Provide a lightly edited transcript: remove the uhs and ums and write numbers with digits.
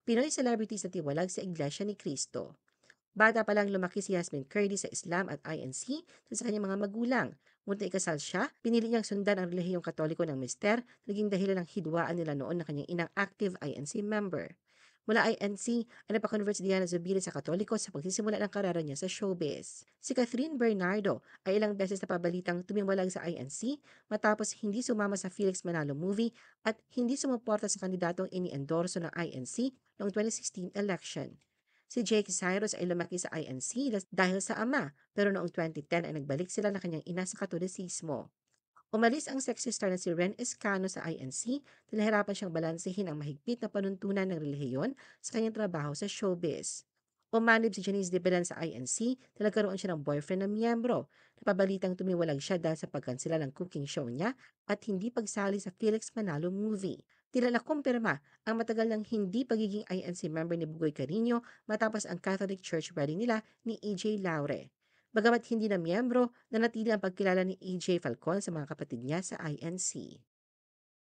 Pinoy celebrities na tiwalag sa Iglesia ni Cristo. Bata pa lang lumaki si Yasmin Curdy sa Islam at INC sa kanyang mga magulang. Ngunit ikasal siya, pinili niyang sundan ang relihiyong Katoliko ng mister, naging dahilan ng hidwaan nila noon na kanyang inang active INC member. Mula INC, ay napakonvert si Diana Zubiri sa Katoliko sa pagsisimula ng karera niya sa showbiz. Si Catherine Bernardo ay ilang beses na pabalitang tumiwalag sa INC matapos hindi sumama sa Felix Manalo movie at hindi sumuporta sa kandidatong ini-endorso ng INC noong 2016 election. Si Jake Cyrus ay lumaki sa INC dahil sa ama, pero noong 2010 ay nagbalik sila na kanyang ina sa Katolisismo. Umalis ang sexy star na si Ren Escano sa INC dahil nahirapan siyang balansehin ang mahigpit na panuntunan ng relihiyon sa kanyang trabaho sa showbiz. Umanib si Janice de Belen sa INC dahil nagkaroon siya ng boyfriend na miyembro. Napabalitang tumiwalag siya dahil sa pagkansela ng cooking show niya at hindi pagsali sa Felix Manalo movie. Tila nakumpirma ang matagal ng hindi pagiging INC member ni Bugoy Carino matapos ang Catholic Church wedding nila ni EJ Laure. Bagamat hindi na miyembro, nanatili ang pagkilala ni EJ Falcon sa mga kapatid niya sa INC.